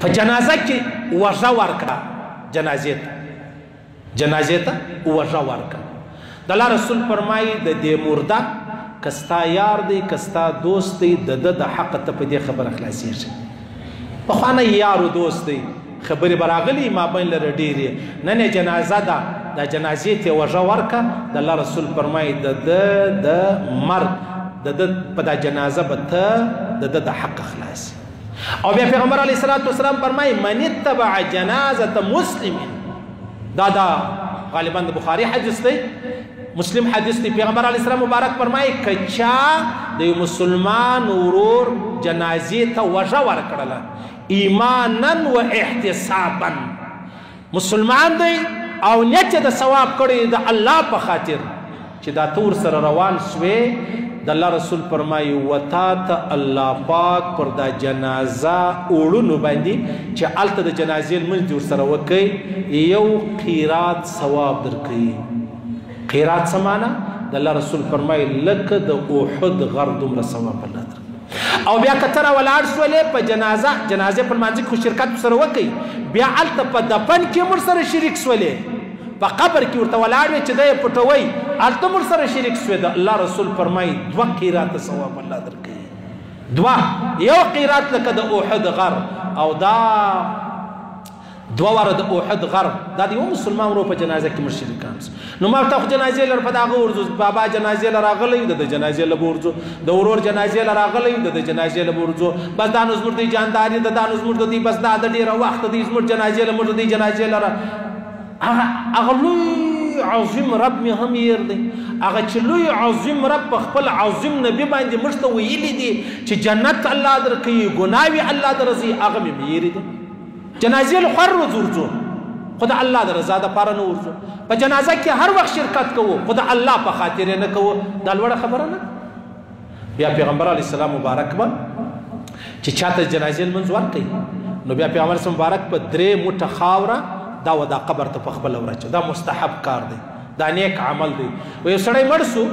په جنازه کې وژه ورکړه، جنازې ته وژه ورکړه. د الله رسول فرمایي د دې مرده که ستا یار دی که ستا دوست دی د ده د حق ته په دې خبره خلاصېږي. پخوانی یار و دوست دی خبرې به راغلي مابین لره ډېرې، نن یې جنازه ده دا جنازې ته یې وژه ورکړه. د الله رسول فرمایي د ده د مرګ د ده په دا جنازه به ته د ده د حق خلاص. او بیا پیغمبر علیه الصلاة والسلام فرمایي من اتبع جنازة مسلم، دا غالبا د بخاري حدیث دی، مسلم حدیث دی. پیغمبر علیه السلام مبارک فرمایي که چا د یو مسلمان ورور جنازې ته وژه ورکړله ایمانا و احتسابا، مسلمان دی او نیت د ثواب کړی د الله په خاطر چې دا تور سره روان شوې، د الله رسول فرمایي وتا ته الله پاک پر دا جنازه وړونو باندې چې هلته د جنازې لمونځ دې ورسره وکئ یو قیرات ثواب درکوي. قیرات څه معنا؟ د الله رسول فرمایي لکه د احد غر دومره ثواب الله درکوي. او بیا که ته راولاړ شولې په جنازې په لمانځه کې خو شرکت ورسره وکئ، بیا هلته په دفن کې هم ورسره شریک شولې، په قبر کې ورته ولاړ وې چې دی یې پټوئ هلته هم ورسره شریک شوې، د الله رسول فرمایي 2 قیراته ثواب الله درکوي. 2 یو قیرات لکه د احد غر، او دا 2 واره د احد غر دا د یو مسلمان ورو په جنازه کې موږ شریکان شو. نو ما ورته خو جنازې لره په دغه ورځو بابا جنازې له راغلی د جنازې له به ورځو، د ورور جنازې له راغلی د جنازې له به ورځو، بس دا نو زموږ دی جانداري د دا نو زموږ دی، بس دا د ډېره وخته دی زموږ جنازې له موږ دی جنازې لره. هغه لوی عظیم رب مې هم هېر دی، هغه چې لوی عظیم رب په خپل عظیم نبي باندې موږ ته ویلي دي چې جنت الله درکوي ګناوې الله درځي، هغه مې هېرې دي. جنازې له خور ورځ ورځو خو د الله د رضا دپاره نه ورځو، په جنازه کې هر وخت شرکت کوو خو د الله په خاطر یې نه کوو، دا لوړه خبره نه. بیا پیغمبر علیه السلام مبارک به چې چاته جنازې لمونځ ورکوي نو بیا پیغمبر مبارک په 3 موټه خاوره دا ودا قبر ته په خپله ورچو، دا مستحب کار دی، دا نیک عمل دی. و یو سړی مړ سو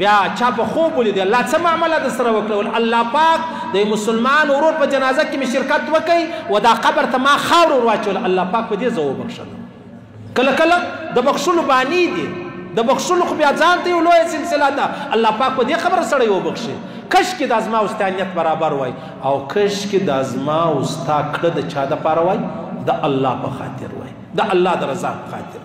بیا چا په خوب ولید الله څه معامله در سره وکړل، الله پاک د مسلمان ورور په جنازه کې مې شرکت وکړي و دا قبر ته ما خاوره ور واچول، الله پاک په دې زه وبخښلم. کله کله د بخښلو بانې دي، د بخښلو خو بیا ځان ته یو لویه سلسله ده، الله پاک په دې خبره سړی وبخښي. کشکې دا زما او ستا نیت برابر وای، او کشکې دا زما او ستا کړه د چا دپاره وای؟ د الله په خاطر وای، د الله د رضا په خاطر.